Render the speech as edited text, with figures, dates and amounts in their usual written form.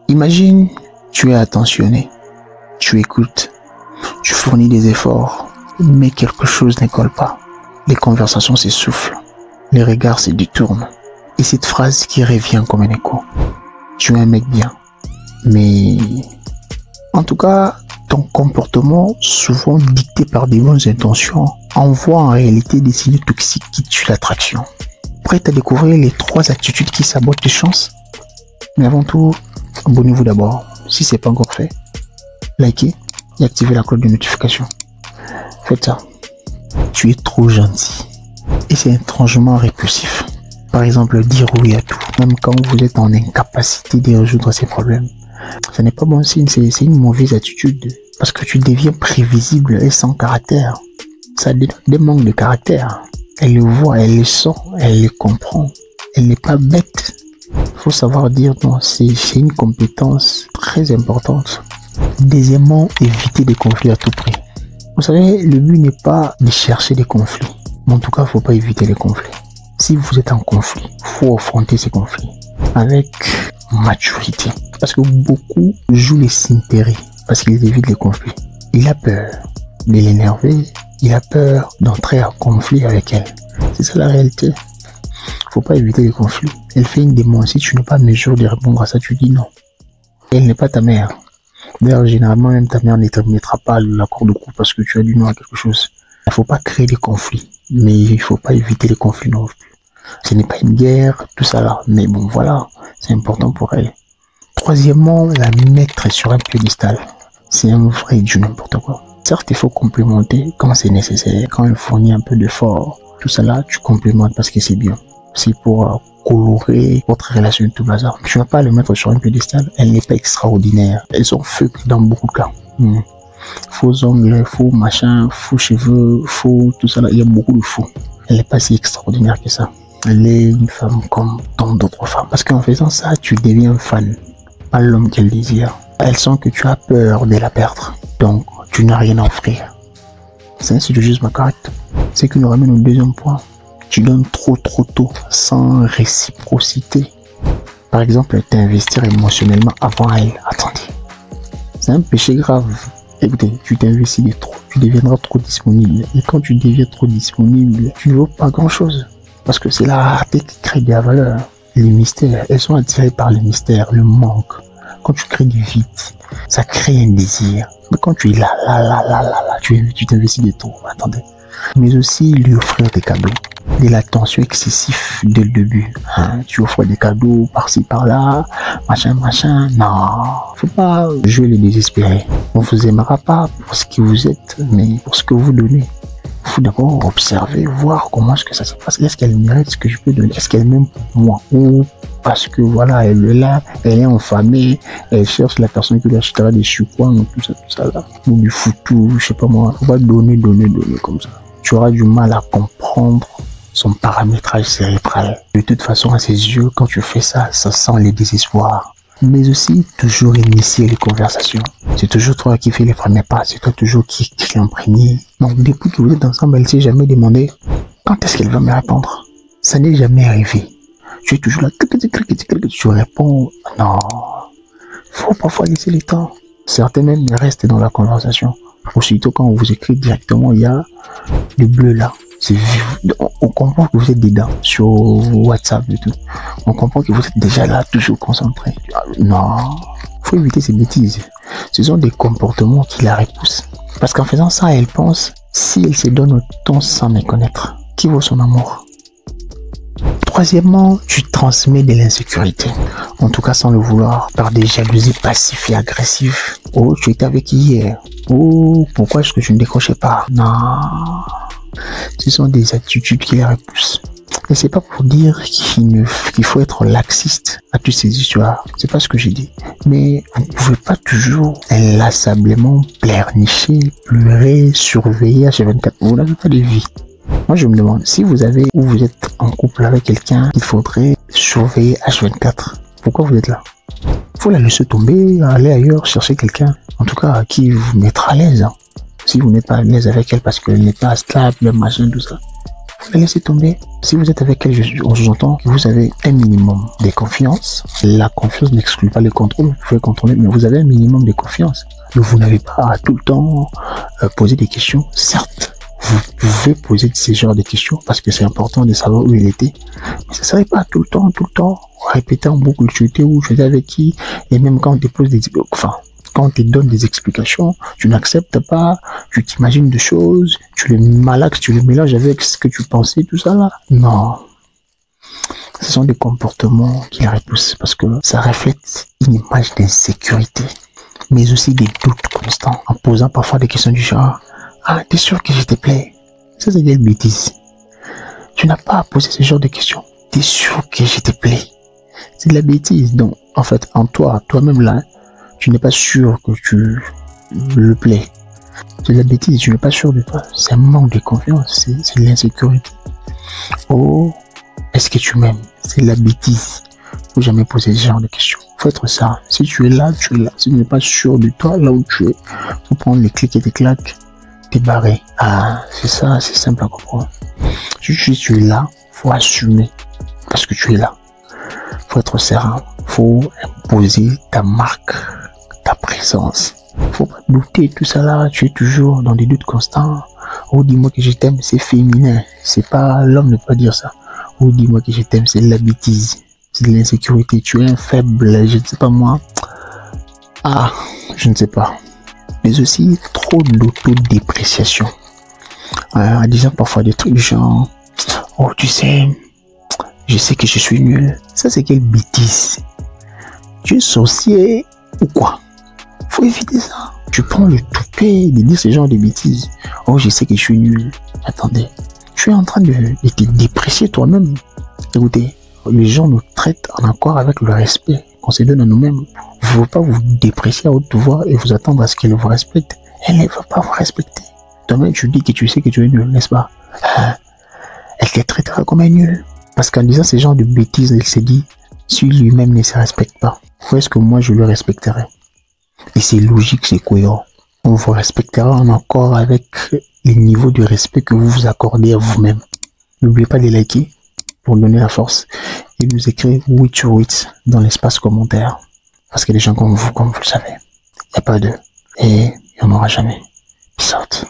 Imagine, tu es attentionné, tu écoutes, tu fournis des efforts, mais quelque chose ne colle pas. Les conversations s'essoufflent, les regards se détournent. Et cette phrase qui revient comme un écho. Tu es un mec bien, mais en tout cas, ton comportement, souvent dicté par des bonnes intentions, envoie en réalité des signaux toxiques qui tuent l'attraction. Prêt à découvrir les 3 attitudes qui sabotent tes chances? Mais avant tout, abonnez-vous d'abord, si ce n'est pas encore fait. Likez et activez la cloche de notification. Faites ça. Tu es trop gentil. Et c'est étrangement répulsif. Par exemple, dire oui à tout, même quand vous êtes en incapacité de résoudre ces problèmes. Ce n'est pas bon signe, c'est une mauvaise attitude. Parce que tu deviens prévisible et sans caractère. Ça dénote des manques de caractère. Elle le voit, elle le sent, elle le comprend. Elle n'est pas bête. Il faut savoir dire non, c'est une compétence très importante. Deuxièmement, éviter des conflits à tout prix. Vous savez, le but n'est pas de chercher des conflits. Mais en tout cas, il ne faut pas éviter les conflits. Si vous êtes en conflit, il faut affronter ces conflits avec maturité. Parce que beaucoup jouent les cintéries parce qu'ils évitent les conflits. Il a peur de l'énerver, il a peur d'entrer en conflit avec elle. C'est ça la réalité. Il ne faut pas éviter les conflits. Elle fait une demande. Si tu n'es pas en mesure de répondre à ça, tu dis non. Elle n'est pas ta mère. D'ailleurs, généralement, même ta mère ne te mettra pas l'accord de couple parce que tu as dit non à quelque chose. Il ne faut pas créer des conflits. Mais il ne faut pas éviter les conflits non plus. Ce n'est pas une guerre, tout ça là. Mais bon, voilà, c'est important pour elle. Troisièmement, la mettre sur un piédestal. C'est un vrai du n'importe quoi. Certes, il faut complémenter quand c'est nécessaire. Quand elle fournit un peu d'effort, tout ça là, tu complémentes parce que c'est bien. C'est pour colorer votre relation tout bazar. Tu ne vas pas le mettre sur un piédestal. Elle n'est pas extraordinaire. Elles sont feux dans beaucoup de cas. Faux ongles, faux machin, faux cheveux, faux tout ça là. Il y a beaucoup de faux. Elle n'est pas si extraordinaire que ça. Elle est une femme comme tant d'autres femmes. Parce qu'en faisant ça, tu deviens fan. Pas l'homme qu'elle désire. Elle sent que tu as peur de la perdre. Donc, tu n'as rien à offrir. C'est un syllogisme correct. C'est qui nous ramène au deuxième point. Tu donnes trop tôt, sans réciprocité. Par exemple, t'investir émotionnellement avant elle. Attendez. C'est un péché grave. Écoutez, tu t'investis de trop. Tu deviendras trop disponible. Et quand tu deviens trop disponible, tu ne vaux pas grand-chose. Parce que c'est la rareté qui crée de la valeur. Les mystères, elles sont attirées par les mystères, le manque. Quand tu crées du vide, ça crée un désir. Mais quand tu es là, tu t'investis de trop. Attendez. Mais aussi lui offrir des cadeaux. De l'attention excessive dès le début. Tu offres des cadeaux par-ci, par-là, machin. Non, faut pas jouer les désespérés. On vous aimera pas pour ce que vous êtes, mais pour ce que vous donnez. Il faut d'abord observer, voir comment est-ce que ça se passe. Est-ce qu'elle mérite ce que je peux donner? Est-ce qu'elle m'aime pour moi? Ou parce que voilà, elle est là, elle est enfamée, elle cherche la personne qui lui achètera des chouquoins ou tout ça là. Ou du foutou, je sais pas moi. On va donner comme ça. Tu auras du mal à comprendre son paramétrage cérébral. De toute façon, à ses yeux, quand tu fais ça, ça sent les désespoirs. Mais aussi, toujours initier les conversations. C'est toujours toi qui fais les premiers pas. C'est toi toujours qui en premier. Donc, depuis que vous êtes ensemble, elle ne s'est jamais demandé quand est-ce qu'elle va me répondre. Ça n'est jamais arrivé. Tu es toujours là. Tu réponds. Non. Faut parfois laisser le temps. Certains même restent dans la conversation. Aussitôt, quand on vous écrit directement, il y a le bleu là. On comprend que vous êtes dedans sur WhatsApp et tout. On comprend que vous êtes déjà là, toujours concentré. Non, faut éviter ces bêtises. Ce sont des comportements qui la repoussent. Parce qu'en faisant ça, elle pense, si elle se donne autant sans me connaître, qui vaut son amour? Troisièmement, tu transmets de l'insécurité. En tout cas, sans le vouloir, par des jalousies passives et agressives. Oh, tu étais avec qui hier? Oh, pourquoi est-ce que je ne décrochais pas? Non. Ce sont des attitudes qui les repoussent. Et c'est pas pour dire qu'il faut être laxiste à toutes ces histoires. C'est pas ce que j'ai dit. Mais vous ne pouvez pas toujours inlassablement pleurnicher, pleurer, surveiller H24. Vous n'avez pas de vie. Moi, je me demande, si vous avez ou vous êtes en couple avec quelqu'un, il faudrait surveiller H24. Pourquoi vous êtes là? Il faut la laisser tomber, aller ailleurs, chercher quelqu'un. En tout cas, qui vous mettra à l'aise. Si vous n'êtes pas à l'aise avec elle parce qu'elle n'est pas stable, machin, tout ça. la laissez tomber. Si vous êtes avec elle, on sous-entend que vous avez un minimum de confiance. La confiance n'exclut pas le contrôle. Vous pouvez contrôler, mais vous avez un minimum de confiance. Donc vous n'avez pas à tout le temps poser des questions. Certes, vous pouvez poser ce genre de questions parce que c'est important de savoir où il était. Mais ça ne serait pas tout le temps, répéter en boucle, tu étais où, tu étais avec qui. Et même quand on te pose des... Enfin, quand on te donne des explications, tu n'acceptes pas, tu t'imagines des choses, tu les malaxes, tu les mélanges avec ce que tu pensais, tout ça là. Non. Ce sont des comportements qui la repoussent parce que ça reflète une image d'insécurité, mais aussi des doutes constants, en posant parfois des questions du genre « Ah, t'es sûr que je te plais ?» Ça, c'est des bêtises. Tu n'as pas à poser ce genre de questions. « T'es sûr que je te plais ?» C'est de la bêtise. Donc, en fait, en toi, toi-même là, tu n'es pas sûr que tu le plais. C'est de la bêtise, tu n'es pas sûr de toi. C'est un manque de confiance, c'est de l'insécurité. Oh, est-ce que tu m'aimes? C'est de la bêtise. Faut jamais poser ce genre de questions. Faut être ça. Si tu es là, tu es là. Si tu n'es pas sûr de toi, là où tu es, faut prendre les clics et tes claques, t'es barré. Ah, c'est ça, c'est simple à comprendre. Si tu es là, faut assumer parce que tu es là. Faut être serein. Faut imposer ta marque, ta présence. Faut pas douter, tout ça là, tu es toujours dans des doutes constants. Oh, dis-moi que je t'aime, c'est féminin. C'est pas, l'homme ne peut pas dire ça. Oh, dis-moi que je t'aime, c'est de la bêtise. C'est de l'insécurité. Tu es un faible, je ne sais pas moi. Ah, je ne sais pas. Mais aussi trop d'autodépréciation. En disant parfois des trucs genre, oh, tu sais, je sais que je suis nul. Ça, c'est quelle bêtise. Tu es sorcier ou quoi? Faut éviter ça. Tu prends le toupet de dire ce genre de bêtises. Oh, je sais que je suis nul. Attendez. Tu es en train de te déprécier toi-même. Écoutez, les gens nous traitent en accord avec le respect qu'on se donne à nous-mêmes. Vous ne pouvez pas vous déprécier à haute voix et vous attendre à ce qu'elle vous respecte. Elle ne va pas vous respecter. Toi-même, tu dis que tu sais que tu es nul, n'est-ce pas? Elle te traitera comme un nul. Parce qu'en disant ce genre de bêtises, elle s'est dit, si lui-même ne se respecte pas, où est-ce que moi je le respecterai? Et c'est logique, c'est cohérent. On vous respectera en accord avec le niveau de respect que vous vous accordez à vous-même. N'oubliez pas de liker pour donner la force et nous écrire 8 sur 8 dans l'espace commentaire. Parce que les gens comme vous le savez, il n'y a pas d'eux et il n'y en aura jamais. Peace out.